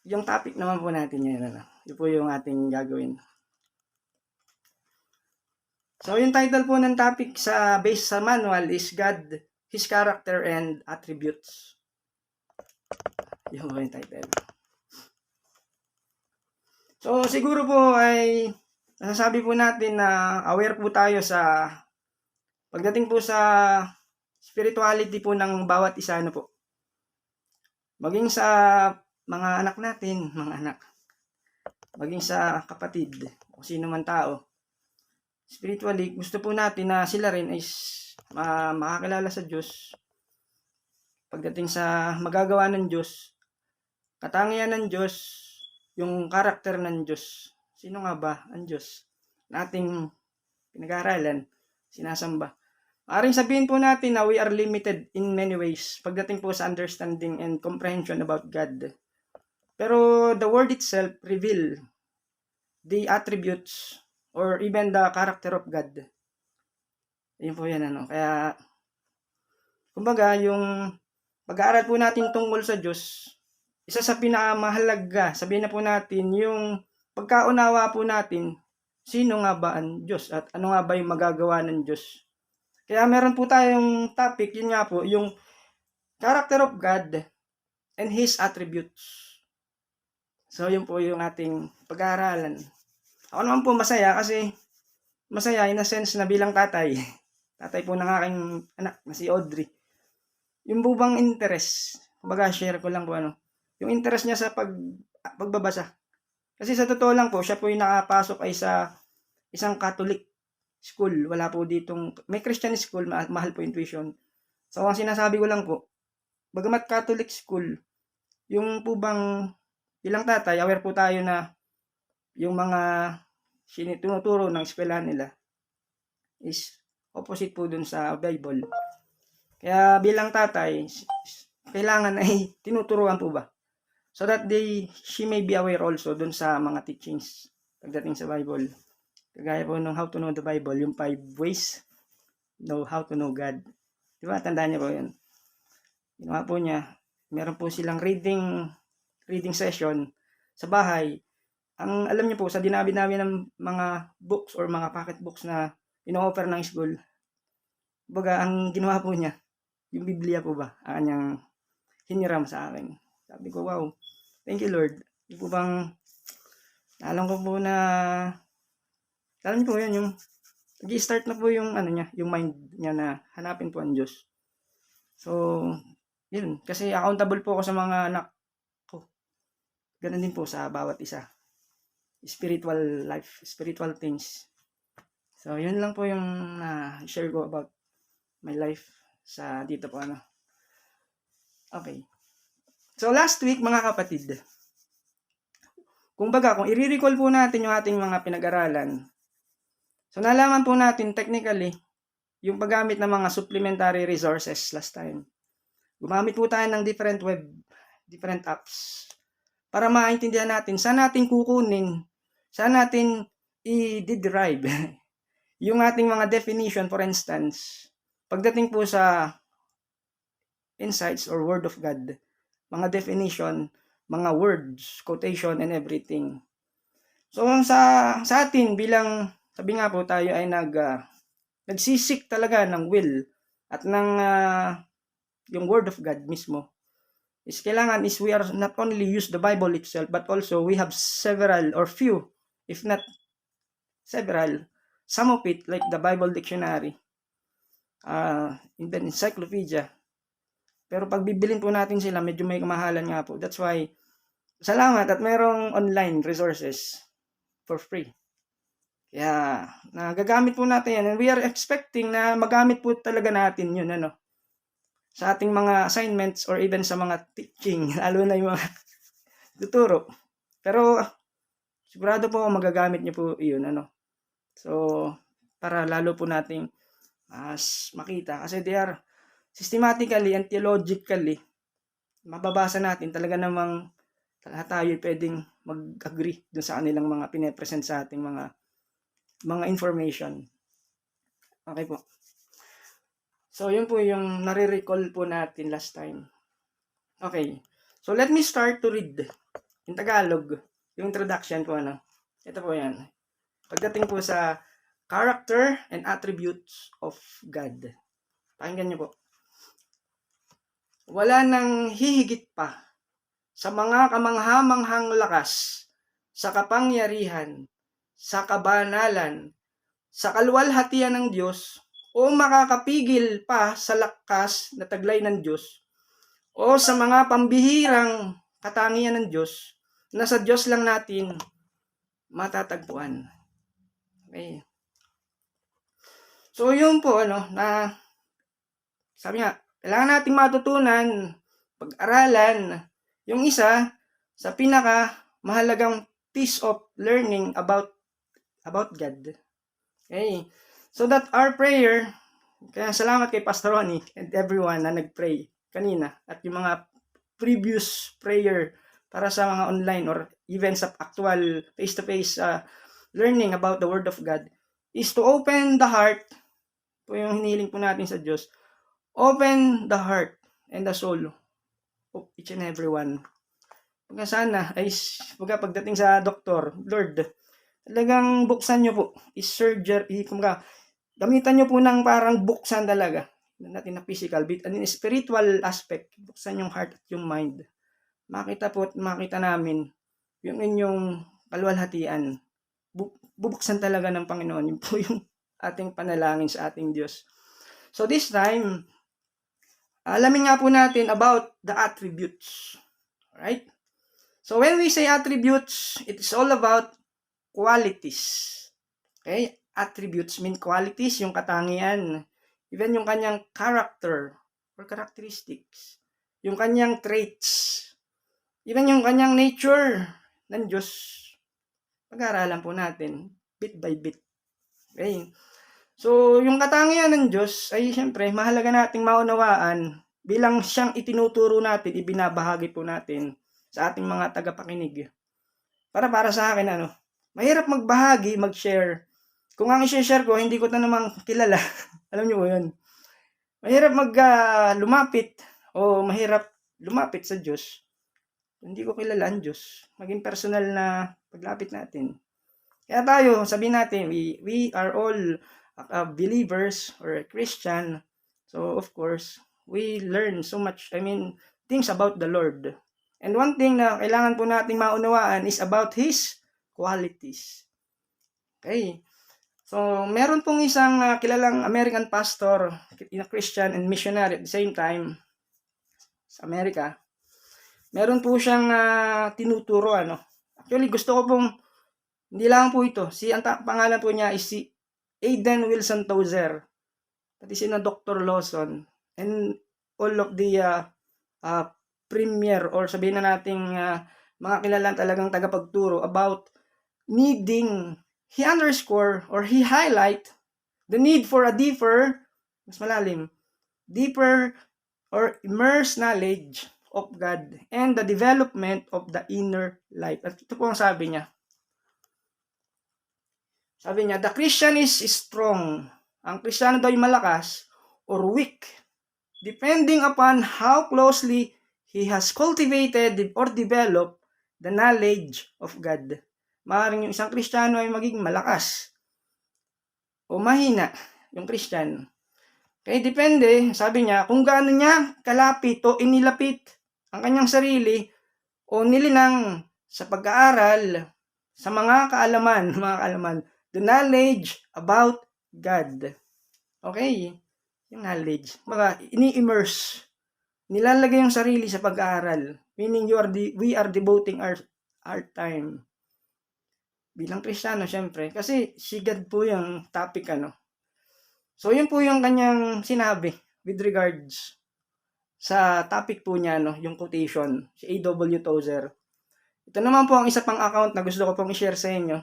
yung topic naman po natin ngayon, ano, yun po yung ating gagawin. So, yung title po ng topic based sa manual is God, His Character and Attributes. Yun po yung title. So, siguro po ay nasasabi po natin na aware po tayo sa pagdating po sa spirituality po ng bawat isa, ano po. Maging sa mga anak natin, maging sa kapatid, o sino man tao. Spiritually, gusto po natin na sila rin is makakilala sa Diyos. Pagdating sa magagawa ng Diyos, katangian ng Diyos, yung karakter ng Diyos. Sino nga ba ang Diyos? Nating pinag-aaralan, sinasamba. Maaring sabihin po natin na we are limited in many ways pagdating po sa understanding and comprehension about God. Pero the word itself reveal the attributes or even the character of God. Yun po yan, ano. Kaya, kumbaga, yung pag-aaral po natin tungkol sa Diyos, isa sa pinakamahalaga, sabihin na po natin, yung pagkaunawa po natin, sino nga ba ang Diyos at ano nga ba yung magagawa ng Diyos. Kaya meron po tayong topic, yun nga po, yung character of God and His attributes. So, yun po yung ating pag-aaralan. Ako naman po masaya kasi masaya in a sense na bilang tatay. Tatay po ng aking anak na si Audrey. Yung bubang interest, kumbaga share ko lang po ano, yung interest niya sa pagbabasa. Kasi sa totoo lang po, siya po yung nakapasok ay sa isang Catholic school. Wala po ditong, may Christian school, mahal po yung tuition. So, ang sinasabi ko lang po, bagamat Catholic school, yung po bang bilang tatay, aware po tayo na yung mga tinuturo ng eskwelahan nila is opposite po dun sa Bible. Kaya bilang tatay, kailangan ay tinuturuan po ba? So that she may be aware also dun sa mga teachings pagdating sa Bible. Kagaya po nung How to Know the Bible, yung 5 ways know how to know God. Diba? Tandaan niyo po yun. Ginawa po niya. Meron po silang reading session sa bahay. Ang alam niyo po, sa dinabi-dami ng mga books or mga pocket books na ino-offer ng school, baga ang ginawa po niya, yung Biblia po ba, ang kanyang hiniram sa akin. Sabi ko, wow, thank you Lord. Yung po bang, alam ko po na, alam niyo po yun, yung nag-start na po yung ano niya, yung mind niya na hanapin po ang Diyos. So, yun, kasi accountable po ako sa mga anak ko. Ganun din po sa bawat isa. Spiritual life, spiritual things. So, yun lang po yung share ko about my life sa dito po ano. Okay. So, last week mga kapatid, kung i-recall po natin yung ating mga pinag-aralan, so nalaman po natin technically yung paggamit ng mga supplementary resources last time. Gumamit po tayo ng different apps para maintindihan natin saan natin kukunin, saan natin i-derive yung ating mga definition. For instance, pagdating po sa insights or word of God, mga definition, mga words, quotation, and everything. So, sa atin bilang, sabi nga po tayo ay nagsisik talaga ng will at ng yung word of God mismo. Is kailangan is we are not only use the Bible itself, but also we have several or few, if not several, some of it like the Bible dictionary, even encyclopedia. Pero pag bibilin po natin sila, medyo may kamahalan nga po. That's why, salamat at merong online resources for free. Kaya, nagagamit po natin yan. And we are expecting na magamit po talaga natin yun, ano, sa ating mga assignments or even sa mga teaching, lalo na yung mga tuturo. Pero, sigurado po magagamit niyo po yun, ano. So, para lalo po nating mas makita. Kasi they are systematically and theologically, mababasa natin talaga namang lahat tayo pwedeng mag-agree dun sa kanilang mga pine-present sa ating mga information. Okay po. So, yun po yung nare-recall po natin last time. Okay. So, let me start to read in Tagalog, yung introduction po, ito po yan. Pagdating po sa character and attributes of God. Pakinggan niyo po. Wala nang hihigit pa sa mga kamangha-manghang lakas, sa kapangyarihan, sa kabanalan, sa kaluwalhatian ng Diyos, o makakapigil pa sa lakas na taglay ng Diyos, o sa mga pambihirang katangian ng Diyos, na sa Diyos lang natin matatagpuan. Okay. So, yun po, na sabi nga, kailangan nating matutunan, pag-aralan, yung isa sa pinaka mahalagang piece of learning about God. Okay. So that our prayer, kaya salamat kay Pastor Ronnie and everyone na nag-pray kanina at yung mga previous prayer para sa mga online or even sa actual face-to-face learning about the Word of God is to open the heart, po yung hinihiling po natin sa Diyos, open the heart and the soul of each and every one. Pagka sana ay pagdating sa doktor, Lord, talagang buksan nyo po, is-surgery, gamitan nyo po ng parang buksan talaga, natin na physical, but in spiritual aspect, buksan yung heart at yung mind. Makita namin yung inyong kaluwalhatian. Bubuksan talaga ng Panginoon. Yun po yung ating panalangin sa ating Diyos. So this time, alamin nga po natin about the attributes. Alright? So when we say attributes, it is all about qualities. Okay? Attributes mean qualities, yung katangian. Even yung kanyang character or characteristics. Yung kanyang traits. Even yung kanyang nature ng Diyos. Pag-aaralan po natin bit by bit. Okay? So, yung katangian ng Diyos ay siyempre mahalaga nating maunawaan bilang siyang itinuturo natin, ibinabahagi po natin sa ating mga tagapakinig. Para sa akin, mahirap magbahagi, mag-share. Kung ang i-share ko, hindi ko na namang kilala. Alam niyo po yun. Mahirap lumapit o mahirap lumapit sa Diyos. Hindi ko kilala ang Diyos. Maging personal na paglapit natin. Kaya tayo, sabihin natin, we are all believers or Christian. So, of course, we learn so much, things about the Lord. And one thing na kailangan po nating maunawaan is about His qualities. Okay. So, meron pong isang kilalang American pastor, Christian and missionary at the same time sa Amerika. Meron po siyang tinuturo, Actually, gusto ko pong, hindi lang po ito. Ang pangalan po niya is si Aidan Wilson Tozer. Pati si na Dr. Lawson. And all of the premier or sabihin na nating mga kilalang talagang tagapagturo about needing, he underscore or he highlight the need for a deeper, mas malalim, deeper or immersed knowledge of God and the development of the inner life. At ito po ang sabi niya. Sabi niya, the Christian is strong. Ang Kristiyano daw ay malakas or weak, depending upon how closely he has cultivated or developed the knowledge of God. Maaaring yung isang Kristiyano ay maging malakas o mahina, yung Christian. Kaya depende, sabi niya, kung gaano niya kalapit o inilapit ang kanyang sarili o nilinang sa pag-aaral sa mga kaalaman, the knowledge about God. Okay? Yung knowledge. Ini-immerse. Nilalagay yung sarili sa pag-aaral. Meaning we are devoting our time. Bilang Kristiyano, syempre. Kasi si God po yung topic, So, yun po yung kanyang sinabi with regards sa topic po niya, yung quotation, si A.W. Tozer. Ito naman po ang isa pang account na gusto ko pong i-share sa inyo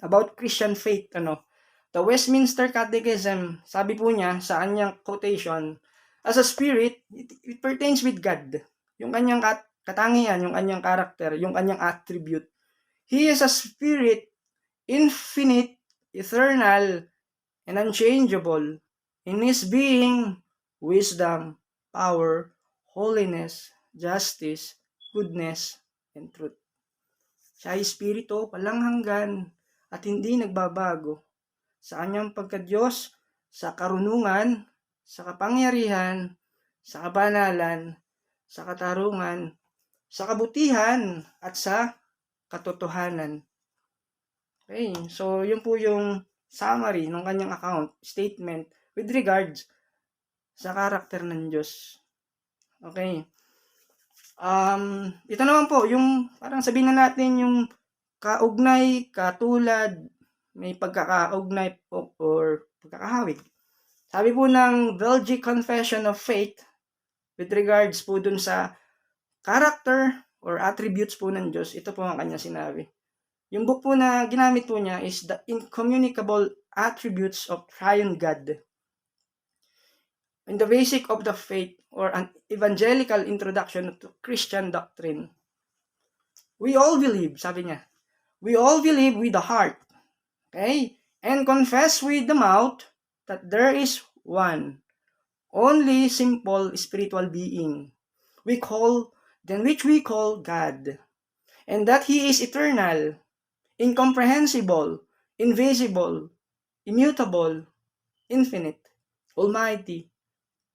about Christian faith, The Westminster Catechism, sabi po niya sa kanyang quotation, as a spirit, it pertains with God. Yung kanyang katangian, yung kanyang character, yung kanyang attribute. He is a spirit, infinite, eternal, and unchangeable in His being, wisdom, power, holiness, justice, goodness, and truth. Siya ay Espiritu, walang hanggan, at hindi nagbabago. Sa kanyang pagka-Diyos, sa karunungan, sa kapangyarihan, sa kabanalan, sa katarungan, sa kabutihan, at sa katotohanan. Okay, so yun po yung summary ng kanyang account, statement, with regards sa karakter ng Diyos. Okay. Ito naman po, yung parang sabihin na natin yung kaugnay, katulad, may pagkakaugnay po or pagkakahawig. Sabi po ng Belgic Confession of Faith with regards po dun sa character or attributes po ng Diyos, ito po ang kanya sinabi. Yung book po na ginamit po niya is The Incommunicable Attributes of Triune God. In the basic of the faith or an evangelical introduction to Christian doctrine. We all believe, sabi niya. We all believe with the heart, okay? And confess with the mouth that there is one, only simple spiritual being, which we call God, and that He is eternal, incomprehensible, invisible, immutable, infinite, almighty,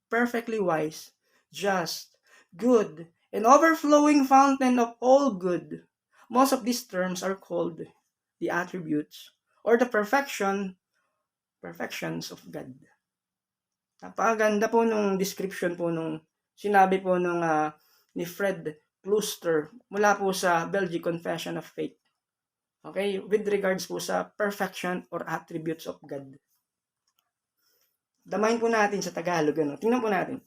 perfectly wise, just, good, and overflowing fountain of all good. Most of these terms are called the attributes or the perfections of God. Napakaganda po nung description po nung sinabi po nung ni Fred Kluster mula po sa Belgic Confession of Faith. Okay, with regards po sa perfection or attributes of God. Damayin po natin sa Tagalog. Tingnan po natin.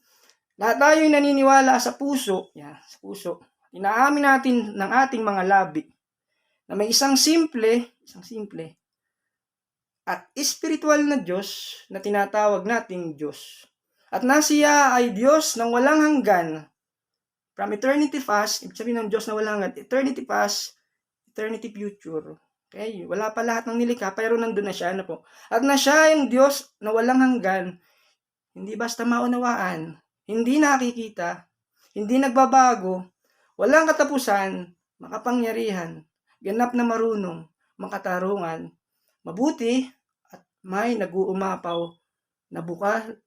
Lahat tayo ay naniniwala sa puso, sa puso. Inaamin natin ng ating mga labi na may isang simple at spiritual na Diyos na tinatawag nating Diyos. At na siya ay Diyos ng walang hanggan. From eternity past, ibig sabihin ng Diyos na walang hanggan, eternity past, eternity future. Okay, wala pa lahat ng nilikha, pero nandun na siya, po. At na siya yung Diyos na walang hanggan, hindi basta maunawaan, hindi nakikita, hindi nagbabago, walang katapusan, makapangyarihan, ganap na marunong, makatarungan, mabuti, at may nag-uumapaw na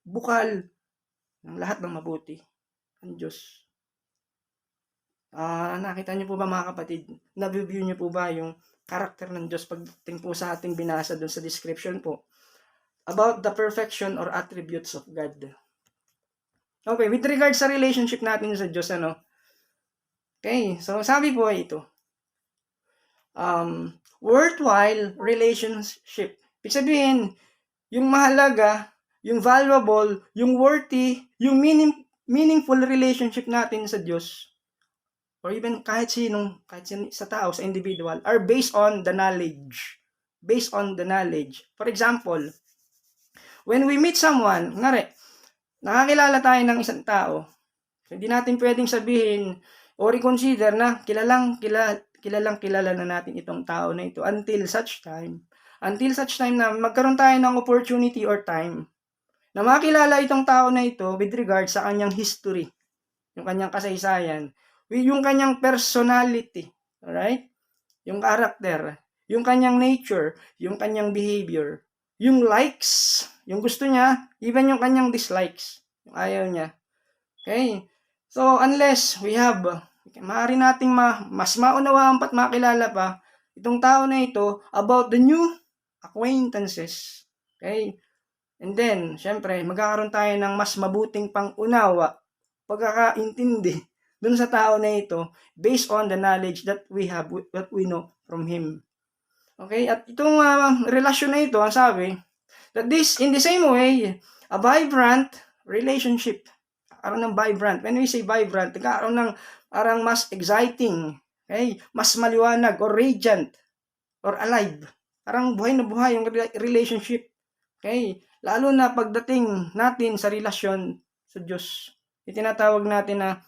bukal ng lahat ng mabuti, ang Diyos. Nakita niyo po ba mga kapatid? Na-view niyo po ba yung karakter ng Diyos pagdating po sa ating binasa dun sa description po about the perfection or attributes of God? Okay, with regard sa relationship natin sa Diyos, Okay, so sabi po ay ito. Worthwhile relationship. Ibig sabihin, yung mahalaga, yung valuable, yung worthy, yung meaningful relationship natin sa Diyos, or even kahit sino sa tao, sa individual, are based on the knowledge. Based on the knowledge. For example, when we meet someone, nakakilala tayo ng isang tao, hindi natin pwedeng sabihin or i-consider na kilalang kilala na natin itong tao na ito until such time na magkaroon tayo ng opportunity or time na makilala itong tao na ito with regard sa kanyang history, yung kanyang kasaysayan, yung kanyang personality, alright? Yung character, yung kanyang nature, yung kanyang behavior, yung likes, yung gusto niya, even yung kanyang dislikes, yung ayaw niya. Okay? So, unless we have, maaari nating mas maunawaan pa't makilala pa itong tao na ito about the new acquaintances. Okay? And then, syempre, magkakaroon tayo ng mas mabuting pang-unawa, pagkakaintindi dun sa tao na ito based on the knowledge that we have, what we know from him. Okay? At itong relasyon na ito, ang sabi, that this, in the same way, a vibrant relationship, nagkakaroon ng vibrant. When we say vibrant, nagkakaroon ng parang mas exciting, okay? Mas maliwanag or radiant or alive. Parang buhay na buhay yung relationship. Okay? Lalo na pagdating natin sa relasyon sa Diyos. Itinatawag natin na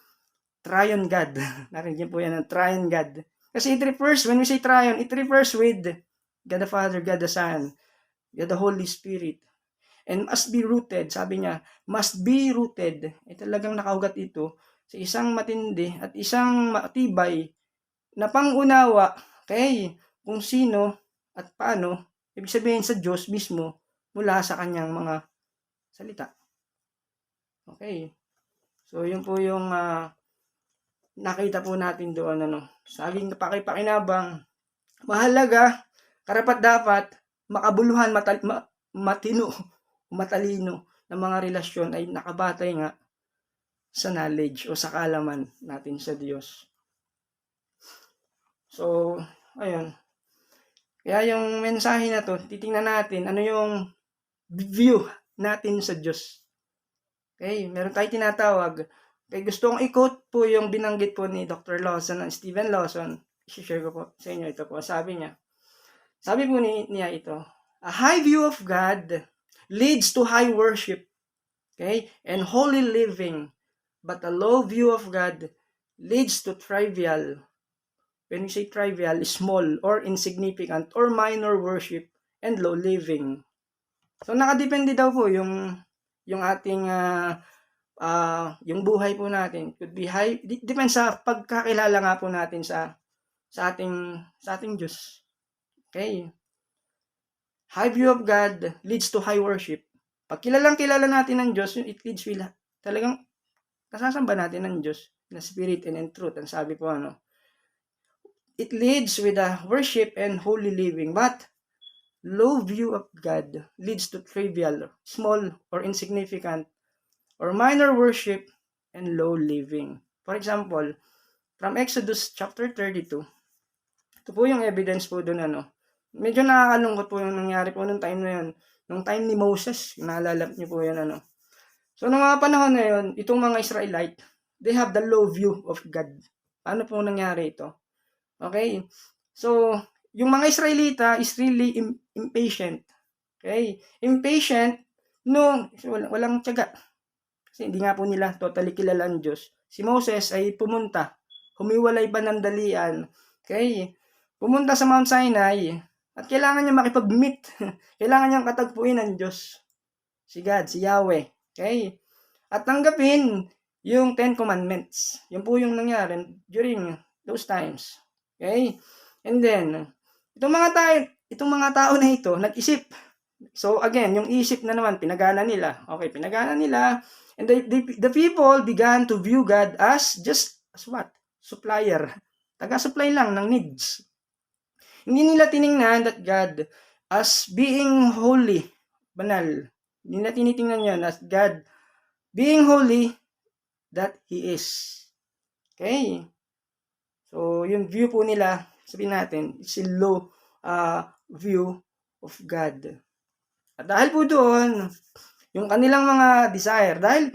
Triune God. Narinig po yan, Triune God. Kasi it refers, when we say Triune, it refers with God the Father, God the Son, God the Holy Spirit. And must be rooted, sabi niya, must be rooted. Talagang nakaugat ito sa isang matindi at isang matibay na pangunawa, okay, kung sino at paano, ibig sabihin sa Diyos mismo mula sa kanyang mga salita. Okay. So, yun po yung nakita po natin doon, sa aking pakipakinabang, mahalaga, karapat-dapat, makabuluhan, matino, matalino ng mga relasyon ay nakabatay nga sa knowledge o sa kaalaman natin sa Diyos. So, ayun. Kaya yung mensahe na to, titingnan natin ano yung view natin sa Diyos. Okay, meron tayong tinatawag. Okay, gusto kong i-quote po yung binanggit po ni Dr. Lawson, Stephen Lawson. I-share ko po sa inyo ito po. Sabi po niya ito, a high view of God leads to high worship, okay, and holy living. But a low view of God leads to trivial, when we say trivial, small or insignificant or minor worship and low living. So nakadepende daw po yung ating yung buhay po natin could be high, depends sa pagkakilala nga po natin sa ating Diyos. Okay? High view of God leads to high worship. Pag kilala natin ng Diyos, it leads talagang nasasamba natin ng Diyos na spirit and in truth. Ang sabi po it leads with a worship and holy living. But low view of God leads to trivial, small, or insignificant, or minor worship and low living. For example, from Exodus chapter 32, ito po yung evidence po doon, medyo nakakalungkot po yung nangyari po nung time na yun. Nung time ni Moses, naalala niyo po yan, So, nung mga panahon na yun, itong mga Israelite, they have the low view of God. Ano po nangyari ito? Okay? So, yung mga Israelita is really impatient. Okay? Impatient walang tiyaga. Kasi hindi nga po nila totally kilala ang Diyos. Si Moses ay pumunta, humiwalay panandalian. Okay? Pumunta sa Mount Sinai at kailangan niya makipag-meet. Kailangan niyang katagpuin ng Diyos. Si God, si Yahweh. Okay? At tanggapin yung 10 Commandments. Yun po yung nangyari during those times. Okay? And then, itong mga tao na ito, nag-isip. So again, yung isip na naman, pinagana nila. Okay, pinagana nila. And the people began to view God as just as what? Supplier. Taga-supply lang ng needs. Hindi nila tiningnan that God as being holy, banal. Hindi nila tinitingnan yan as God being holy that He is. Okay? So, yung view po nila, sabihin natin, it's a low view of God. At dahil po doon, yung kanilang mga desire, dahil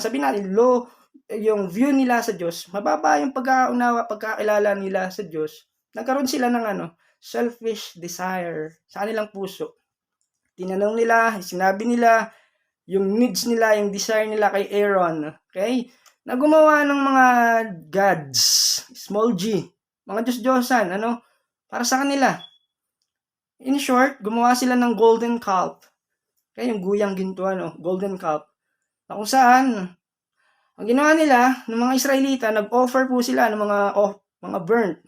sabihin natin, low yung view nila sa Diyos, mababa yung pagkaunawa, pagkakilala nila sa Diyos, nagkaroon sila ng selfish desire sa kanilang puso. Tinanong nila, sinabi nila, yung needs nila, yung desire nila kay Aaron, okay? Na gumawa ng mga gods, small g, mga Diyos-Diyosan, para sa kanila. In short, gumawa sila ng golden calf. Okay, yung guyang ginto, golden calf. Na kung saan, ang ginawa nila, ng mga Israelita, nag-offer po sila ng mga burnt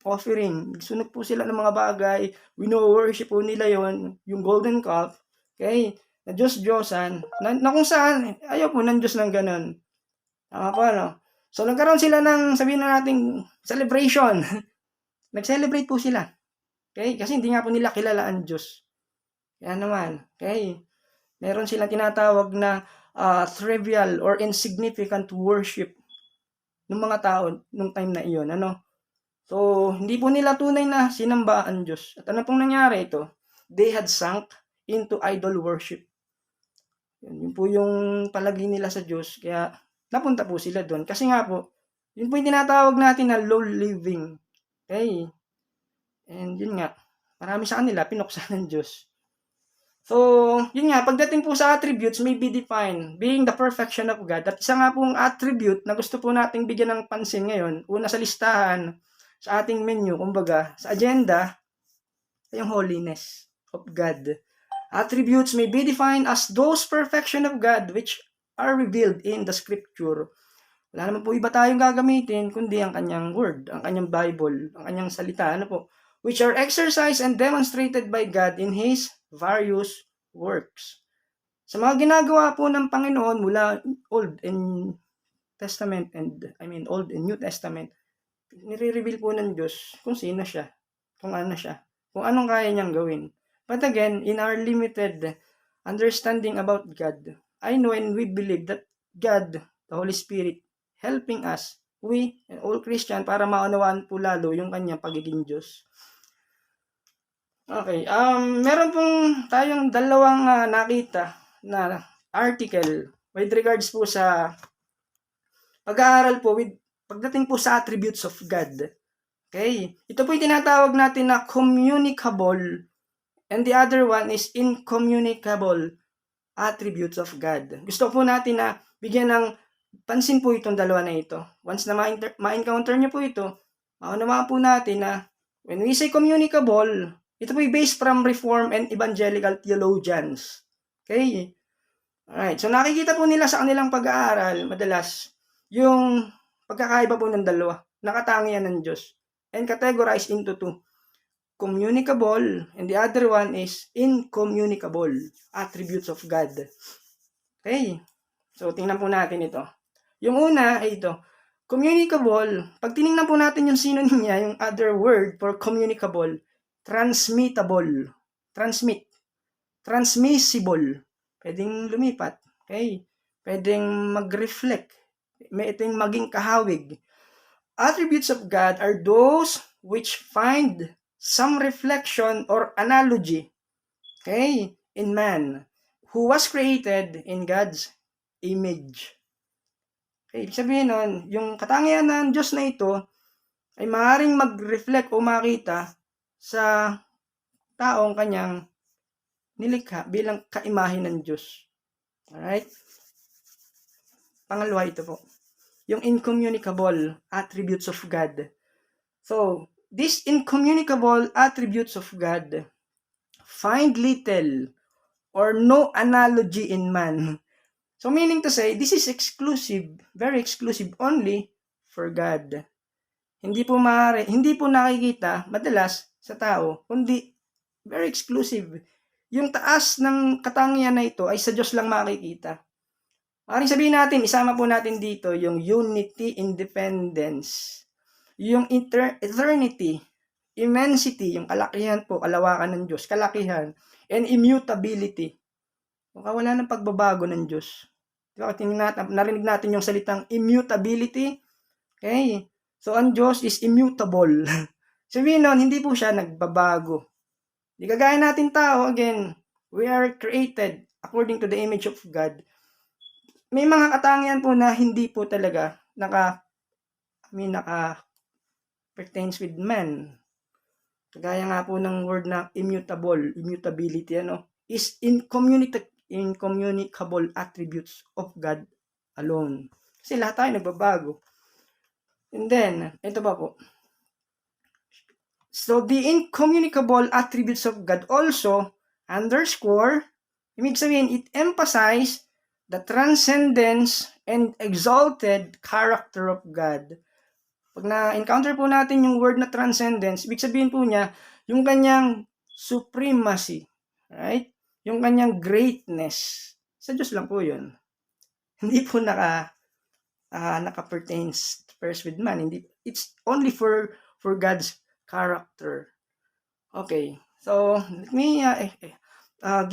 offering. Nagsunog po sila ng mga bagay. Wino-worship po nila yung golden calf. Okay, na Diyos-Diyosan, na kung saan, ayaw po ng Diyos ng ganun. Tama po, So, nagkaroon sila ng, sabihin na natin, celebration. Nag-celebrate po sila. Okay, kasi hindi nga po nila kilala ang Diyos. Kaya naman, okay, meron silang tinatawag na trivial or insignificant worship ng mga tao nung time na iyon, So, hindi po nila tunay na sinamba ang Diyos. At ano pong nangyari ito? They had sunk into idol worship. Yun po yung palagi nila sa Diyos. Kaya, napunta po sila doon. Kasi nga po, yun po yung tinatawag natin na low living. Okay? And yun nga, marami sa kanila, pinuksan ng Diyos. So, yun nga, pagdating po sa attributes, may be defined, being the perfection of God. At isa nga pong attribute na gusto po nating bigyan ng pansin ngayon, una sa listahan, sa ating menu, kumbaga, sa agenda, ay yung holiness of God. Attributes may be defined as those perfection of God which are revealed in the scripture. Wala naman po iba tayong gagamitin kundi ang kanyang word, ang kanyang Bible, ang kanyang salita, ano po, which are exercised and demonstrated by God in His various works. Sa mga ginagawa po ng Panginoon mula Old and Testament Old and New Testament, nire-reveal po ng Diyos kung sino siya, kung ano siya, kung anong kaya niyang gawin. But again, in our limited understanding about God, I know and we believe that God, the Holy Spirit, helping us, we, all Christian, para maunawaan po lalo yung kanyang pagiging Diyos. Okay, meron pong tayong dalawang nakita na article with regards po sa pag-aaral po pagdating po sa attributes of God. Okay, ito po yung tinatawag natin na communicable and the other one is incommunicable attributes of God. Gusto po natin na bigyan ng pansin po itong dalawa na ito. Once na ma-encounter nyo po ito, maunawaan po natin na when we say communicable, ito po based from Reformed and Evangelical theologians. Okay? Alright, so nakikita po nila sa kanilang pag-aaral, madalas, yung pagkakaiba po ng dalawa, nakatangian ng Diyos, and categorized into two. Communicable, and the other one is incommunicable attributes of God. Okay, so tingnan po natin ito. Yung una ay ito, communicable. Pag tinignan po natin yung synonym niya, yung other word for communicable, transmittable, transmissible, pwedeng lumipat, okay, pwedeng mag-reflect, pwedeng maging kahawig. Attributes of God are those which find some reflection or analogy, okay, in man who was created in God's image. Okay, ibig sabihin nun, yung katangian ng Diyos na ito ay maaaring mag-reflect o makita sa taong kanyang nilikha bilang kaimahe ng Diyos. Alright? Pangalawa ito po, yung incommunicable attributes of God. So, these incommunicable attributes of God find little or no analogy in man. So, meaning to say, this is exclusive, very exclusive only for God. Hindi po nakikita madalas sa tao, kundi very exclusive. Yung taas ng katangian na ito ay sa Diyos lang makikita. Maaaring sabihin natin, isama po natin dito yung unity, independence, yung eternity, immensity, yung kalakihan po, kalawakan ng Diyos, kalakihan, and immutability. Wala ng pagbabago ng Diyos. Diba? Narinig natin yung salitang immutability. Okay? So, ang Diyos is immutable. Sabihin nun, hindi po siya nagbabago. Di kagaya natin tao, again, we are created according to the image of God. May mga katangian po na hindi po talaga pertains with man. Kagaya nga po ng word na immutability, is incommunicable attributes of God alone. Kasi lahat tayo nagbabago. And then, ito pa po. So, the incommunicable attributes of God also underscore, ibig sabihin, it emphasizes the transcendence and exalted character of God. Pag na-encounter po natin yung word na transcendence, ibig sabihin po niya, yung kanyang supremacy, right? Yung kanyang greatness. Sa Diyos lang po yun. Hindi po naka-pertains first with man. Hindi, it's only for God's character. Okay, so let me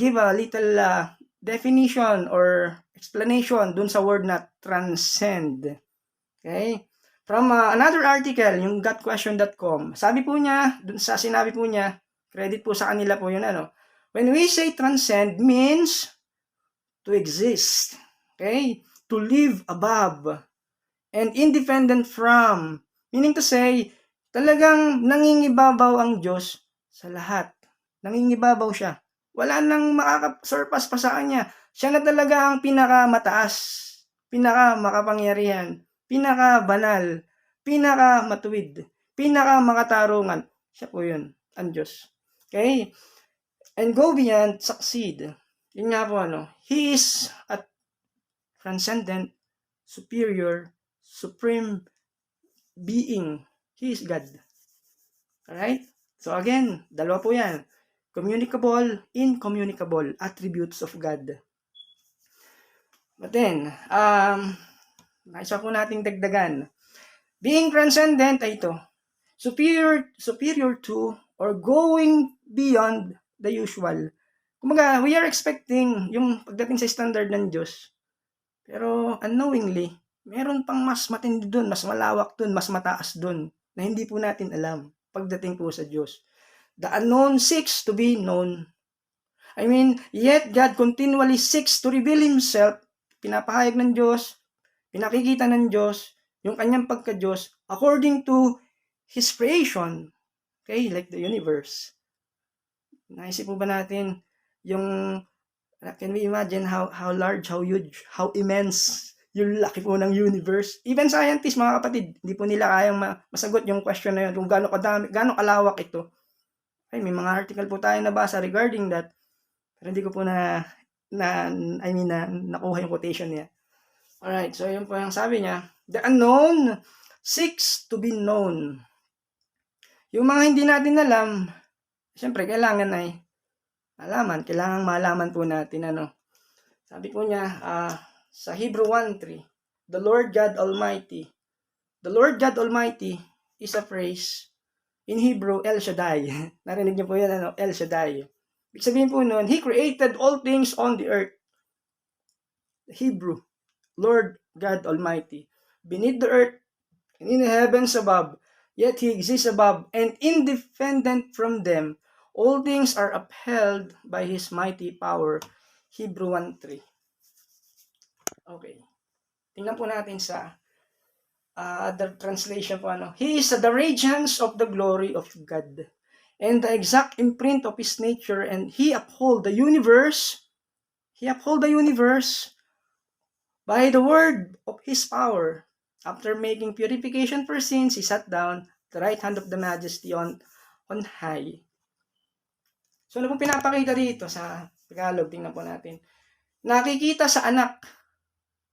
give a little definition or explanation dun sa word na transcend. Okay? From another article, yung gotquestion.com, sabi po niya, dun sa sinabi po niya, credit po sa kanila po yun, when we say transcend means to exist, okay? To live above and independent from, meaning to say, talagang nangingibabaw ang Diyos sa lahat. Nangingibabaw siya. Wala nang makaka-surpass pa sa kanya. Siya na talaga ang pinakamataas, pinakamakapangyarihan, pinakabanal, pinakamatuwid, pinakamakatarungan. Siya po yun, ang Diyos. Okay? And go beyond, succeed. Yun nga po, He is at transcendent, superior, supreme being. He is God. Alright? So again, dalawa po yan. Communicable, incommunicable attributes of God. But then, isa po nating dagdagan. Being transcendent ay ito. Superior to or going beyond the usual. Kumbaga, we are expecting yung pagdating sa standard ng Diyos. Pero unknowingly, meron pang mas matindi dun, mas malawak dun, mas mataas dun, na hindi po natin alam pagdating po sa Diyos. The unknown seeks to be known. I mean, yet God continually seeks to reveal Himself. Pinapahayag ng Diyos, pinakikita ng Diyos, yung kanyang pagka-Diyos, according to His creation. Okay, like the universe. Naisip po ba natin yung, can we imagine how large, how huge, how immense yung laki po ng universe? Even scientists, mga kapatid, hindi po nila kayang masagot yung question na yun, kung gaano kadami, gaano kalawak ito. Okay, may mga article po tayo nabasa regarding that, pero hindi ko po nakuha yung quotation niya. Alright, so yun po yung sabi niya, the unknown seeks to be known. Yung mga hindi natin alam, siyempre kailangan ay kailangan malaman po natin Sabi po niya sa Hebrew 1:3, the Lord God Almighty. The Lord God Almighty is a phrase in Hebrew, El Shaddai. Narinig niyo po yan, El Shaddai. Ibig sabihin po nun, He created all things on the earth. The Hebrew, Lord God Almighty. Beneath the earth and in the heavens above, yet He exists above and independent from them. All things are upheld by His mighty power. Hebrew 1:3. Okay. Tingnan po natin sa other translation po. He is the radiance of the glory of God and the exact imprint of His nature, and He uphold the universe. He uphold the universe by the word of His power. After making purification for sins, He sat down at the right hand of the Majesty on high. So ano pong pinapakita dito sa Tagalog? Tingnan po natin. Nakikita sa anak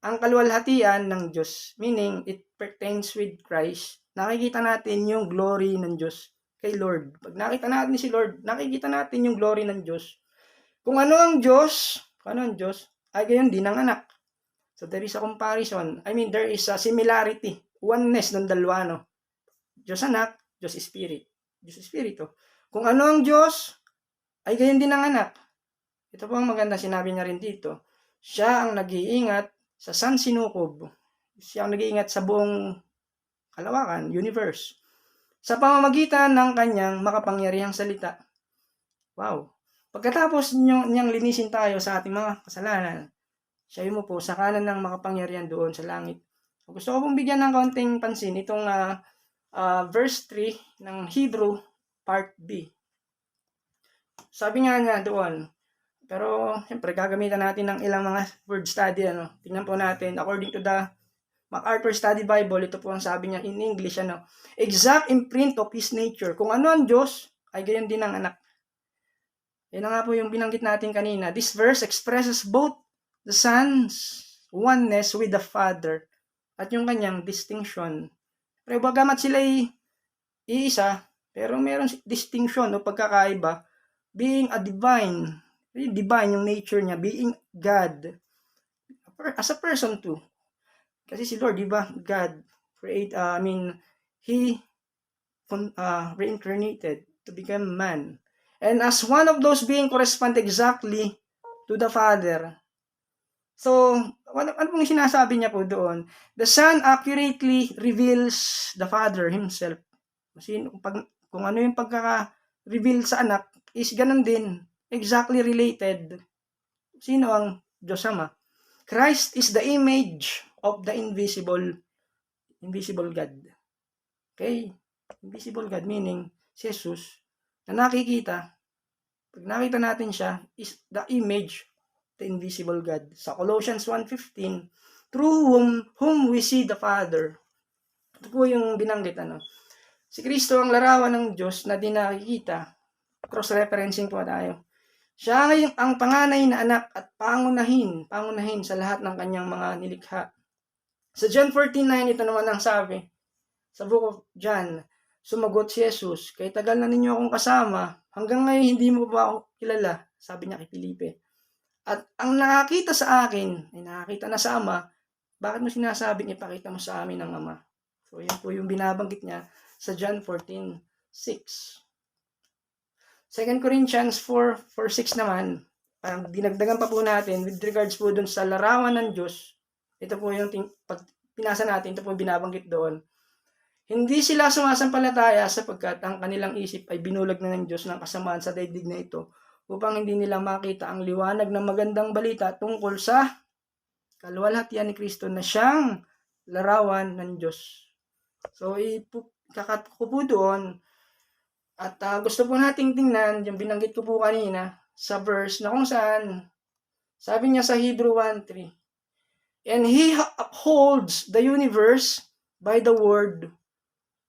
ang kaluwalhatian ng Diyos. Meaning, it pertains with Christ. Nakikita natin yung glory ng Diyos kay Lord. Pag nakita natin si Lord, nakikita natin yung glory ng Diyos. Kung ano ang Diyos, ay gayon din ang anak. So there is a comparison. I mean, there is a similarity. Oneness ng dalawa, Diyos anak, Diyos Spirit. Diyos Espiritu. Kung ano ang Diyos, ay gayon din ang anak. Ito po ang maganda, sinabi niya rin dito. Siya ang nag-iingat sa sansinukob. Siya ang nag-iingat sa buong kalawakan, universe. Sa pamamagitan ng kanyang makapangyarihang salita. Wow. Pagkatapos niyang linisin tayo sa ating mga kasalanan, siya mo po sa kanan ng makapangyarihan doon sa langit. Gusto ko pong bigyan ng kaunting pansin itong verse 3 ng Hebrew part B. Sabi nga niya doon, pero siyempre gagamitan natin ng ilang mga word study. Tingnan po natin, according to the MacArthur Study Bible, ito po ang sabi niya in English, exact imprint of His nature. Kung ano ang Diyos, ay gayon din ang anak. Yan nga po yung binanggit natin kanina. This verse expresses both the Son's oneness with the Father at yung kanyang distinction. Pero bagamat sila iisa, pero meron distinction o pagkakaiba, being a divine yung nature niya, being God, as a person too. Kasi si Lord, di ba, God, He reincarnated to become man. And as one of those being correspond exactly to the Father. So, ano pong sinasabi niya po doon? The Son accurately reveals the Father Himself. Kasi kung ano yung pagkaka-reveal sa anak, is ganun din. Exactly related. Sino ang Diyos Ama? Christ is the image of the invisible God. Okay? Invisible God meaning si Jesus na nakikita. Pag nakita natin siya, is the image of the invisible God. Sa Colossians 1:15, through whom we see the Father. Ito po yung binanggit. Si Kristo ang larawan ng Diyos na di nakikita. Cross-referencing po tayo. Siya ang panganay na anak at pangunahin sa lahat ng kanyang mga nilikha. Sa John 14:9, ito naman ang sabi. Sa book of John, sumagot si Jesus, "Kay tagal na ninyo akong kasama, hanggang ngayon hindi mo ba ako kilala?" Sabi niya kay Felipe. "At ang nakakita sa akin ay nakakita na sa Ama, bakit mo sinasabing ipakita mo sa amin ang Ama?" So, yan po yung binabanggit niya sa John 14:6. 2 Corinthians 4:6 naman, parang dinagdagan pa po natin with regards po dun sa larawan ng Diyos. Ito po yung pag pinasa natin, ito po yung binabanggit doon. Hindi sila sumasampalataya sapagkat ang kanilang isip ay binulag na ng Diyos ng kasamaan sa daigdig na ito upang hindi nila makita ang liwanag ng magandang balita tungkol sa kaluwalhatian ni Kristo na siyang larawan ng Diyos. So, ikakat ko po doon at gusto po nating tingnan, yung binanggit ko po kanina sa verse na kung saan sabi niya sa Hebrew 1:3, "And He upholds the universe by the word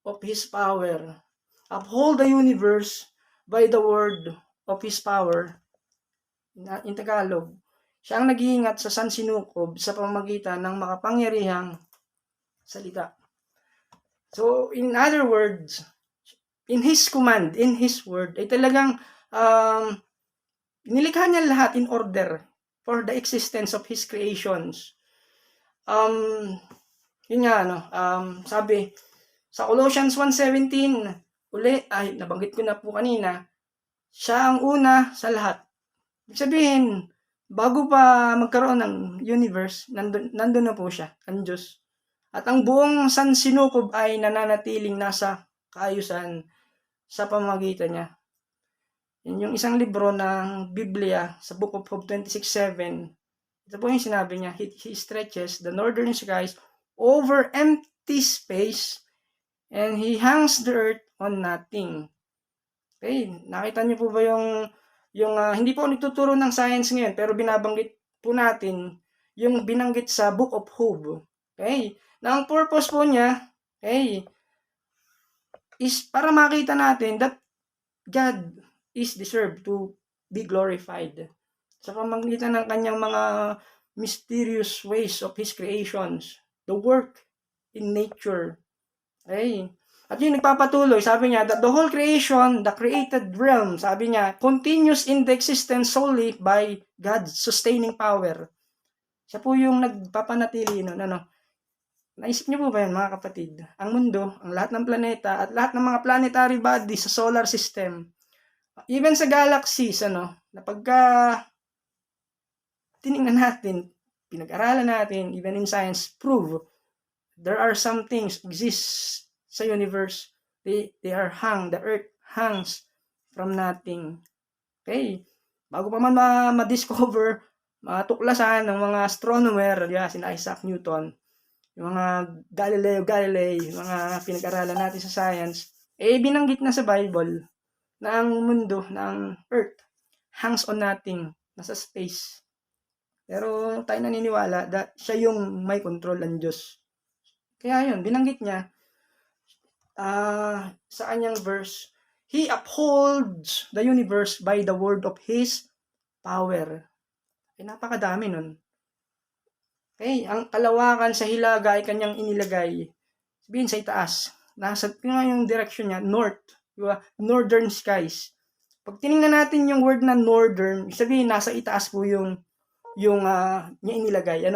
of His power." Uphold the universe by the word of His power. In Tagalog, siya ang nag-iingat sa sansinukob sa pamamagitan ng makapangyarihang salita. So, in other words, in His command, in His word, ay talagang nilikha niya lahat in order for the existence of His creations. Yun nga, sabi, sa Colossians 1:17, ay nabanggit ko na po kanina, siya ang una sa lahat. Ibig sabihin, bago pa magkaroon ng universe, nandun na po siya, ang Diyos. At ang buong sansinukob ay nananatiling nasa kaayusan sa pamamagitan niya. Yun yung isang libro ng Biblia sa Book of Job 26:7. Ito po yung sinabi niya, He stretches the northern skies over empty space and He hangs the earth on nothing. Okay, nakita niyo po ba yung hindi po nagtuturo ng science ngayon, pero binabanggit po natin yung binanggit sa Book of Job. Okay, na ang purpose po niya, okay, is para makita natin that God is deserved to be glorified sa pamamagitan ng kanyang mga mysterious ways of His creations, the work in nature. Okay? At yun nagpapatuloy, sabi niya, that the whole creation, the created realm, sabi niya, continues in the existence solely by God's sustaining power. Siya po yung nagpapanatili nun, Naisip niyo po ba yan, mga kapatid? Ang mundo, ang lahat ng planeta, at lahat ng mga planetary bodies sa solar system, even sa galaxies, na pagka tinignan natin, pinag-aralan natin, even in science, prove there are some things exist sa universe. They are the earth hangs from nothing. Okay? Bago pa man ma-discover, matuklasan ng mga astronomer, sina Isaac Newton, yung mga Galileo Galilei, yung mga pinag-aralan natin sa science, binanggit na sa Bible na ang mundo, na ang earth hangs on nothing, nasa space. Pero tayo naniniwala that siya yung may control ng Diyos. Kaya yun, binanggit niya sa kanyang verse, He upholds the universe by the word of His power. Napakadami nun. Okay, ang kalawakan sa hilaga ay kanyang inilagay. Sabihin sa itaas, nasa yung direction niya, north, diba? Northern skies. Pag tinignan natin yung word na northern, sabihin nasa itaas po yung niya inilagay,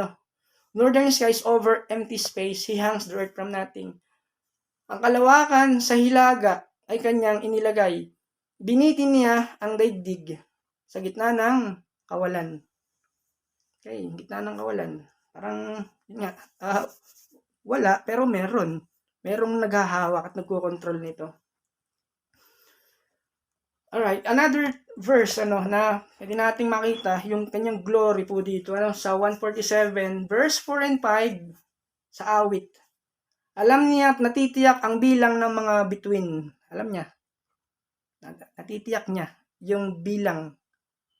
Northern skies over empty space, He hangs the earth from nothing. Ang kalawakan sa hilaga ay kanyang inilagay. Binitin niya ang daigdig sa gitna ng kawalan. Okay, gitna ng kawalan. Parang, wala, pero meron. Merong naghahawak at nagko-control nito. Alright, another verse, na pwede nating makita yung kanyang glory po dito, sa 147, verse 4 and 5, sa awit. Alam niya at natitiyak ang bilang ng mga bituin. Alam niya. Natitiyak niya yung bilang.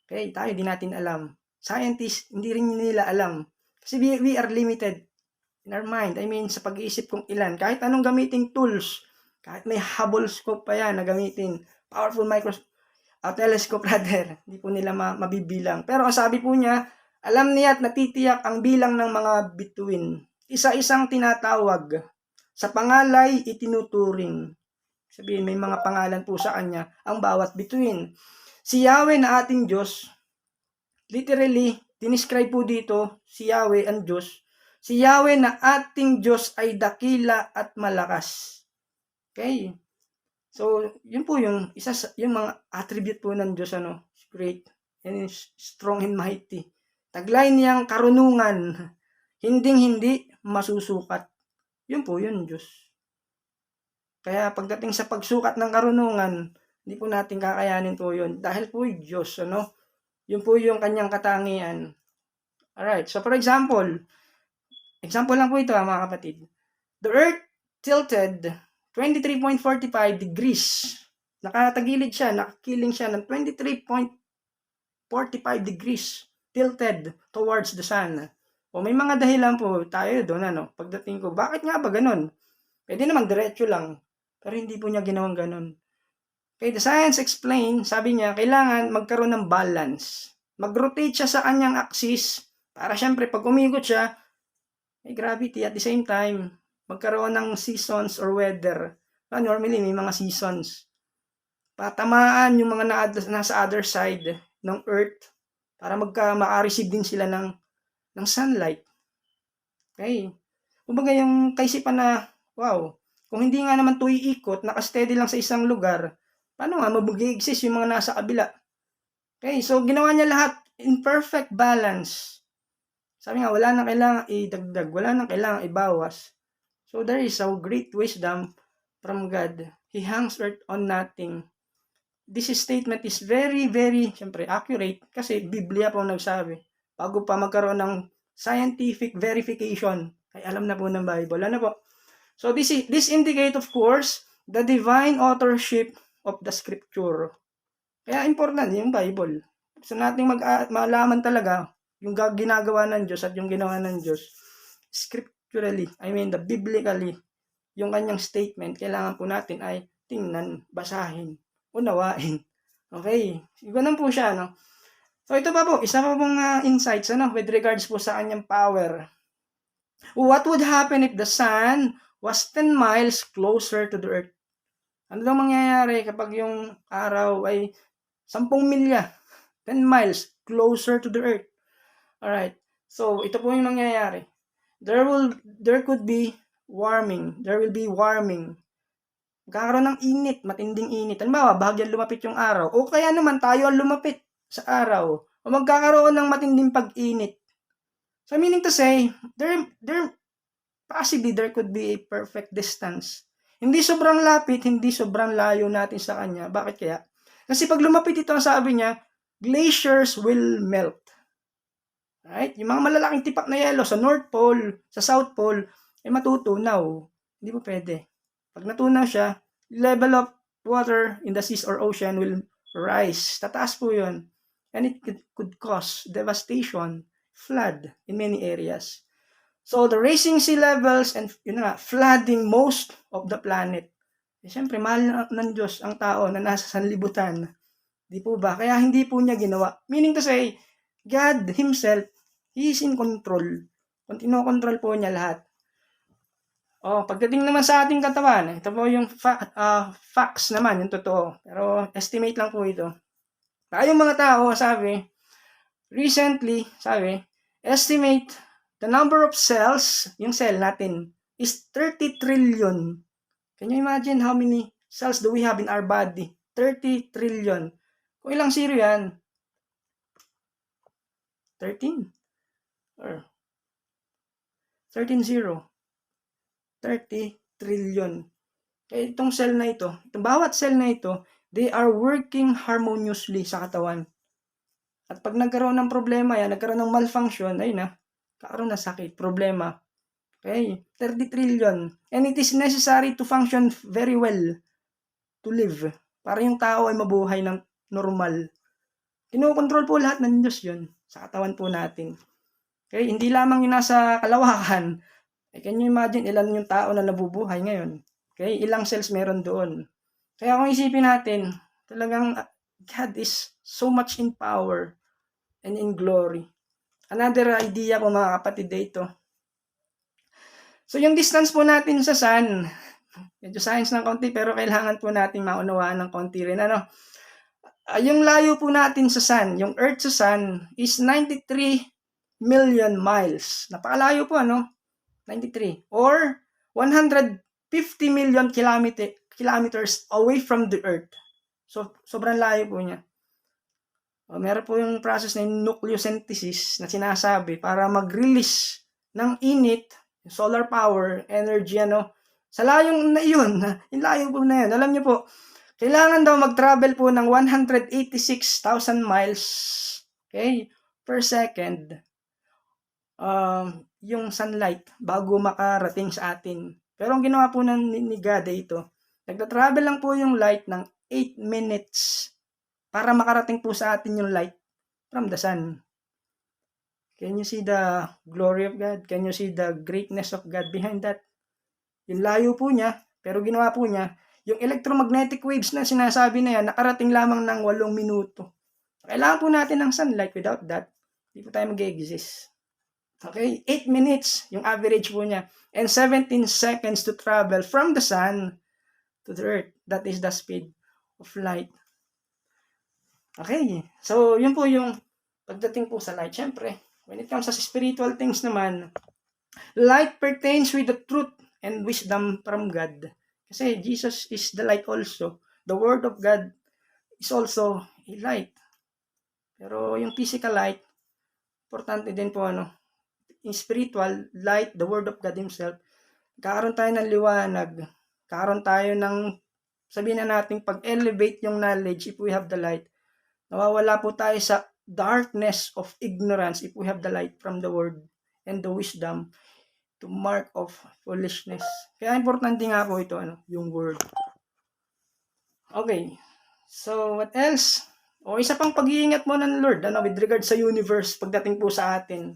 Okay, tayo di natin alam. Scientists, hindi rin nila alam. Kasi we are limited in our mind. I mean, sa pag-iisip kung ilan. Kahit anong gamiting tools, kahit may Hubble scope pa yan na gamitin, powerful telescope rather, hindi po nila mabibilang. Pero ang sabi po niya, alam niya at natitiyak ang bilang ng mga bituin. isa-isang tinatawag, sa pangalay itinuturing. Sabihin, may mga pangalan po sa kanya ang bawat bituin. Si Yahweh na ating Diyos, literally, dinescribe po dito si Yahweh ang Diyos. Si Yahweh na ating Diyos ay dakila at malakas. Okay? So, yun po yung isa sa yung mga attribute po ng Diyos, great and strong and mighty. Taglay niyang karunungan, hinding-hindi masusukat. Yun po yun, Diyos. Kaya pagdating sa pagsukat ng karunungan, hindi po natin kakayanin po yun. Dahil po yung Diyos, Yun po yung kanyang katangian. Alright, so for example lang po ito mga kapatid. The earth tilted 23.45 degrees. Nakatagilid siya, nakakiling siya ng 23.45 degrees tilted towards the sun. O may mga dahilan po tayo doon, pagdating ko, bakit nga ba ganun? Pwede naman diretso lang, pero hindi po niya ginawang ganun. Okay, the science explain, sabi niya, kailangan magkaroon ng balance. Mag-rotate siya sa kanyang axis, para syempre pag umikot siya, may gravity at the same time, magkaroon ng seasons or weather. Normally, may mga seasons. Patamaan yung mga nasa other side ng Earth para maka-receive din sila ng sunlight. Okay? Kumbaga yung kaisipan na, wow, kung hindi nga naman ito iikot, naka-steady lang sa isang lugar, paano nga mag-exist yung mga nasa kabila? Okay, so ginawa niya lahat in perfect balance. Sabi nga, wala nang kailangan idagdag, wala nang kailangan ibawas. So there is a great wisdom from God. He hangs earth on nothing. This statement is very, very, syempre, accurate kasi Biblia po nagsabi. Bago pa magkaroon ng scientific verification, ay alam na po ng Bible. Ano po? So this indicate, of course, the divine authorship of the scripture. Kaya important yung Bible. So nating malaman talaga yung ginagawa ng Diyos at yung ginawa ng Diyos scripturally, biblically, yung kanyang statement, kailangan po natin ay tingnan, basahin, unawain. Okay? Ganun po siya, So ito pa po, isa pa pong insights, with regards po sa kanyang power. What would happen if the sun was 10 miles closer to the earth? Ano daw mangyayari kapag yung araw ay 10 milya, 10 miles closer to the earth? Alright. So, ito po yung mangyayari. There could be warming. There will be warming. Magkakaroon ng init, matinding init. Halimbawa, bahagyan lumapit yung araw. O kaya naman tayo ang lumapit sa araw. O magkakaroon ng matinding pag-init. So, meaning to say, possibly there could be a perfect distance. Hindi sobrang lapit, hindi sobrang layo natin sa kanya. Bakit kaya? Kasi pag lumapit ito, ang sabi niya, glaciers will melt. Right? Yung mga malalaking tipak na yelo sa North Pole, sa South Pole, ay matutunaw. Hindi po pwede. Pag natunaw siya, level of water in the seas or ocean will rise. Tataas po yun. And it could cause devastation, flood in many areas. So, the rising sea levels and flooding most of the planet. Siyempre, mahal ng Diyos ang tao na nasa sanlibutan. Di po ba? Kaya hindi po niya ginawa. Meaning to say, God Himself, He is in control. Kontrol po niya lahat. Pagdating naman sa ating katawan, ito po yung facts naman, yung totoo. Pero estimate lang po ito. Tayong mga tao, recently, estimate the number of cells, yung cell natin, is 30 trillion. Can you imagine how many cells do we have in our body? 30 trillion. Kung ilang zero yan? 13. Or 13 zero. 30 trillion. Kaya itong cell na ito, bawat cell na ito, they are working harmoniously sa katawan. At pag nagkaroon ng problema yan, nagkaroon ng malfunction, ayun na, kakaroon ng sakit, problema. Okay, 30 trillion. And it is necessary to function very well to live. Para yung tao ay mabuhay ng normal. Kinokontrol po lahat ng Diyos yun sa katawan po natin. Okay, hindi lamang yung nasa kalawakan. Can you imagine ilan yung tao na nabubuhay ngayon? Okay, ilang cells meron doon. Kaya kung isipin natin, talagang God is so much in power and in glory. Another idea po mga kapatid dito. So yung distance po natin sa sun, medyo science ng konti pero kailangan po natin maunawaan ng konti rin. Yung layo po natin sa sun, yung Earth sa sun is 93 million miles. Napakalayo po, 93. Or 150 million kilometers away from the Earth. So, sobrang layo po niya. Meron po yung process na yung nucleosynthesis na sinasabi para mag-release ng init, solar power, energy, sa layong na yun, yung layo po na yun. Alam niyo po, kailangan daw mag-travel po ng 186,000 miles, okay, per second, yung sunlight bago makarating sa atin. Pero ang ginawa po ni God ito, nagta-travel lang po yung light ng 8 minutes para makarating po sa atin yung light from the sun. Can you see the glory of God? Can you see the greatness of God behind that? Yung layo po niya, pero ginawa po niya, yung electromagnetic waves na sinasabi na yan, nakarating lamang ng 8 minuto. Kailangan po natin ng sunlight. Without that, hindi po tayo mag-exist. Okay? 8 minutes, yung average po niya. And 17 seconds to travel from the sun to the earth. That is the speed of light. Okay? So, yun po yung pagdating po sa light. Siyempre, when it comes sa spiritual things naman, light pertains with the truth and wisdom from God. Kasi Jesus is the light also. The Word of God is also a light. Pero yung physical light, importante din po yung spiritual light, the Word of God Himself, kakaroon tayo ng liwanag, kakaroon tayo ng, sabihin na natin, pag-elevate yung knowledge if we have the light. Nawawala po tayo sa darkness of ignorance if we have the light from the Word and the wisdom to mark of foolishness. Kaya importante nga po ito, yung word. Okay. So, what else? Isa pang pag-iingat mo ng Lord, with regard sa universe, pagdating po sa atin.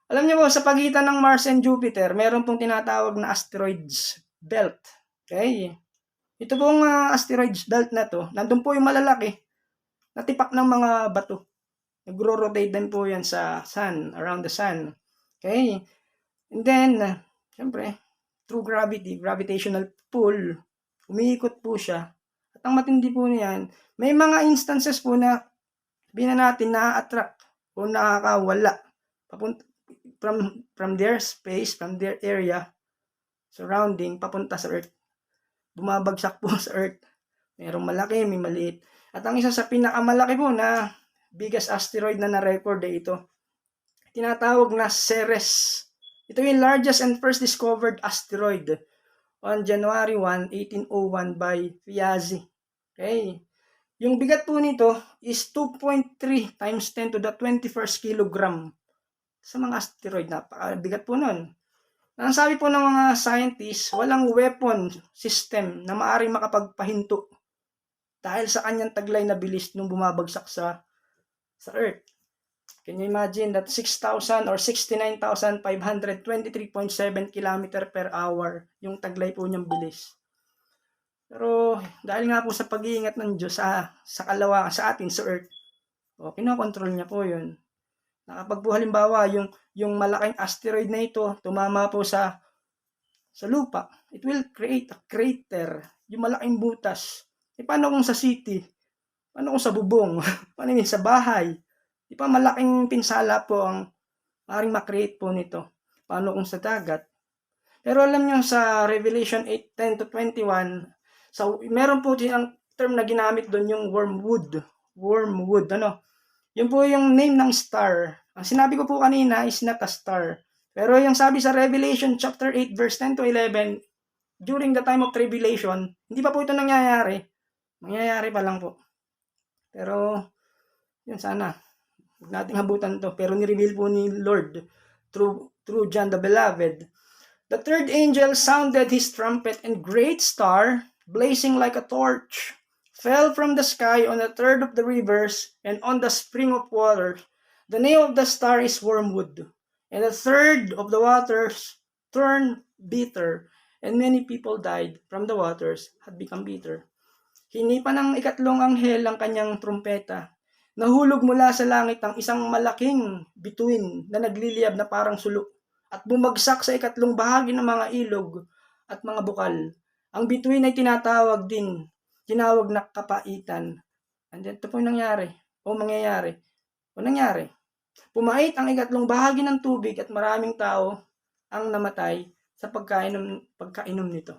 Alam niyo po, sa pagitan ng Mars and Jupiter, meron pong tinatawag na asteroids belt. Okay? Ito pong asteroids belt na to, nandun po yung malalaki, natipak ng mga bato. Nagro-rotate din po yan sa sun, around the sun. Okay? And then, siyempre, through gravity, gravitational pull, umiikot po siya. At ang matindi po niyan, may mga instances po na, sabihin na natin, na-attract o nakakawala from their space, from their area, surrounding, papunta sa Earth. Bumabagsak po sa Earth. Merong malaki, may maliit. At ang isa sa pinakamalaki po na biggest asteroid na na-record ito, tinatawag na Ceres. Ito yung largest and first discovered asteroid on January 1, 1801 by Piazzi. Okay. Yung bigat po nito is 2.3 times 10 to the 21st kilogram. Sa mga asteroid, napakabigat po nun. Ang sabi po ng mga scientists, walang weapon system na maaaring makapagpahinto dahil sa kanyang taglay na bilis nung bumabagsak sa Earth. Can you imagine that 6,000 or 69,523.7 km per hour yung taglay po niyang bilis. Pero dahil nga po sa pag-iingat ng Diyos sa atin sa Earth, kinokontrol niya po yun. Kapag po halimbawa yung malaking asteroid na ito tumama po sa lupa, it will create a crater, yung malaking butas. Paano kung sa city? Paano kung sa bubong? Paano sa bahay? Di pa malaking pinsala po ang maaaring makreate po nito. Paano kung sa dagat? Pero alam nyo sa Revelation 8:10 to 21, meron po ang term na ginamit doon yung wormwood. Wormwood, Yun po yung name ng star. Ang sinabi ko po kanina is not a star. Pero yung sabi sa Revelation chapter 8 verse 10 to 11, during the time of tribulation, hindi pa po ito nangyayari. Mangyayari pa lang po. Pero, yun sana. Huwag nating habutan to. Pero ni-reveal po ni Lord through John the Beloved. The third angel sounded his trumpet, and great star, blazing like a torch, fell from the sky on a third of the rivers and on the spring of water. The name of the star is Wormwood. And a third of the waters turned bitter, and many people died from the waters had become bitter. Hinipa ng ikatlong anghel ang kanyang trumpeta. Nahulog mula sa langit ang isang malaking bituin na nagliliyab na parang sulok. at bumagsak sa ikatlong bahagi ng mga ilog at mga bukal. Ang bituin ay tinawag na kapaitan. And ito po yung nangyari, o mangyayari, o nangyari. Pumait ang ikatlong bahagi ng tubig at maraming tao ang namatay sa pagkainom nito.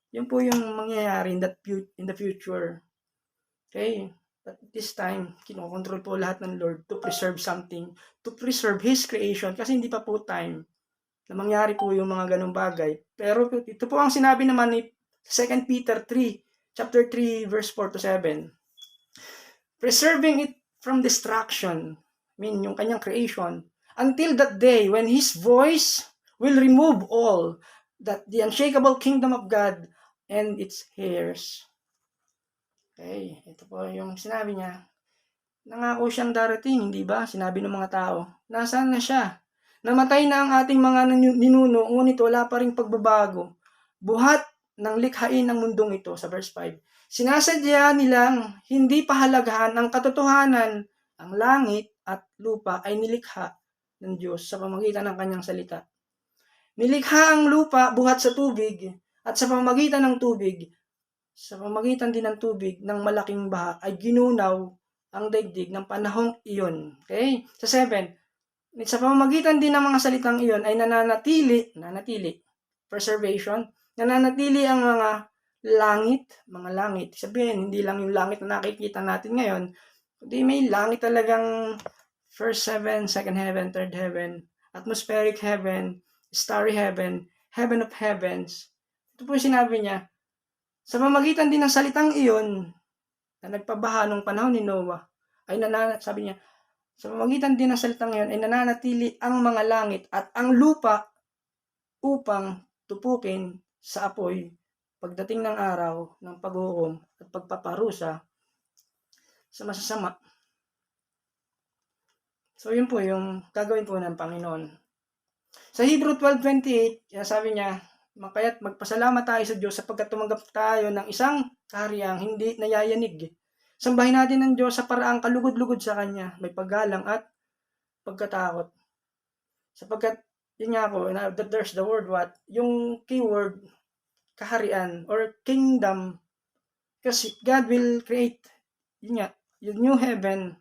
Yun po yung mangyayari in the future. Okay? But this time, kinokontrol po lahat ng Lord to preserve something, to preserve His creation, kasi hindi pa po time na mangyari po yung mga ganong bagay. Pero ito po ang sinabi naman ni 2 Peter 3, chapter 3, verse 4 to 7. Preserving it from destruction, yung kanyang creation, until that day when His voice will remove all that the unshakable kingdom of God and its heirs. Okay, ito po yung sinabi niya. Nangako siyang darating, hindi ba? Sinabi ng mga tao. Nasaan na siya? Namatay na ang ating mga ninuno, ngunit wala pa ring pagbabago. Buhat ng likhain ng mundong ito, sa verse 5. Sinasadya nilang hindi pahalagahan ang katotohanan, ang langit at lupa ay nilikha ng Diyos sa pamamagitan ng kanyang salita. Nilikha ang lupa buhat sa tubig at sa pamamagitan ng tubig, sa pamamagitan din ng tubig ng malaking baha ay ginunaw ang daigdig ng panahong iyon. Okay? Sa 7, sa pamamagitan din ng mga salitang iyon ay nananatili, preservation, nananatili ang mga langit. Sabihin, hindi lang yung langit na nakikita natin ngayon, kundi may langit talagang first heaven, second heaven, third heaven, atmospheric heaven, starry heaven, heaven of heavens. Ito po yung sinabi niya. Sa pamamagitan din ng salitang iyon na nagpabaha nung panahon ni Noah, ay sabi niya, sa pamamagitan din ng salitang iyon ay nananatili ang mga langit at ang lupa upang tupukin sa apoy pagdating ng araw ng paghukom at pagpaparusa sa masasama. So yun po yung gagawin po ng Panginoon. Sa Hebrew 12:28, sabi niya, kaya't magpasalamat tayo sa Diyos sapagkat tumanggap tayo ng isang kahariang hindi nayayanig. Sambahin natin ng Diyos sa paraang kalugod-lugod sa Kanya, may paggalang at pagkatakot. Sapagkat, yun nga po, there's the word what, yung keyword, kaharian or kingdom, kasi God will create, yun nga, yung new heaven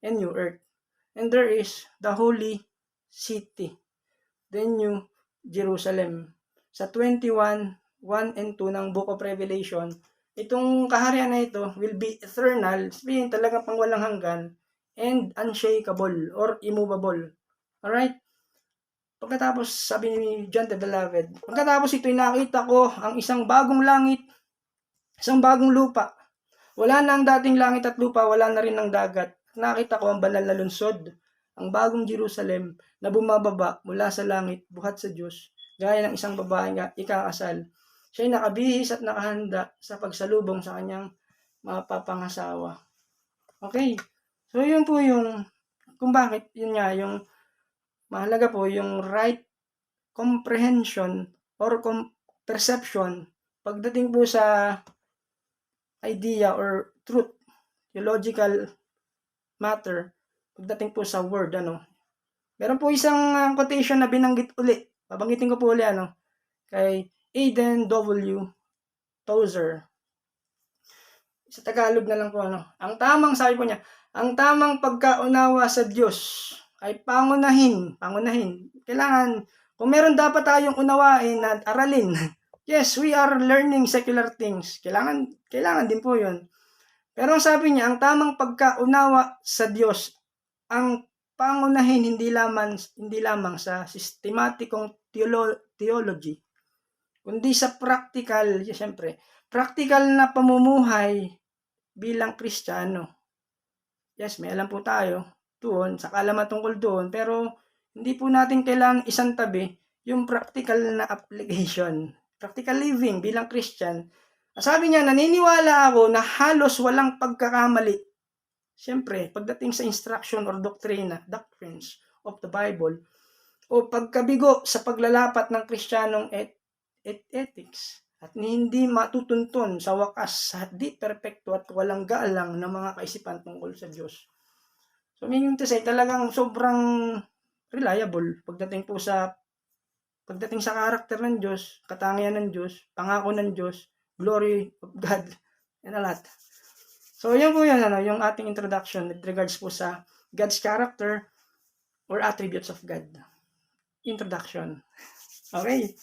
and new earth. And there is the holy city, the new Jerusalem. Sa 21:1 and 2 ng Book of Revelation, itong kaharian na ito will be eternal, sabihin talagang pangwalang hanggan, and unshakable or immovable. Alright? Pagkatapos, sabi ni John the Beloved, pagkatapos ito'y nakita ko ang isang bagong langit, isang bagong lupa. Wala na ang dating langit at lupa, wala na rin ang dagat. Nakita ko ang banal na lungsod, ang bagong Jerusalem na bumababa mula sa langit buhat sa Diyos, gaya ng isang babaeng ikakasal. Siya'y nakabihis at nakahanda sa pagsalubong sa kanyang mapapangasawa. Okay, so yun po yung, kung bakit, yun nga, yung mahalaga po yung right comprehension or perception pagdating po sa idea or truth, theological matter, pagdating po sa word, Meron po isang quotation na binanggit uli. Babanggitin ko po uli, kay Aidan W. Tozer. Sa Tagalog na lang po, sabi po niya, ang tamang pagkaunawa sa Diyos ay pangunahin. Kailangan, kung meron dapat tayong unawain at aralin, yes, we are learning secular things. Kailangan din po yun. Pero sabi niya, ang tamang pagkaunawa sa Diyos, ang pangunahin hindi lamang sa systematikong theology, kundi sa practical, siyempre, practical na pamumuhay bilang Kristiyano. Yes, may alam po tayo doon, sa kaalaman tungkol doon, pero hindi po natin kailangan isang tabi yung practical na application, practical living bilang Christian. Sabi niya, naniniwala ako na halos walang pagkakamali. Siyempre, pagdating sa instruction or doctrines of the Bible, o pagkabigo sa paglalapat ng Kristiyanong ethics, at hindi matutuntun sa wakas sa di perpekto at walang galang ng mga kaisipan tungkol sa Diyos. So, meaning to say, talagang sobrang reliable pagdating po sa pagdating sa karakter ng Diyos, katangian ng Diyos, pangako ng Diyos, glory of God, yan na lahat. So, yan po yan, yung ating introduction with regards po sa God's character or attributes of God. Introduction. Okay.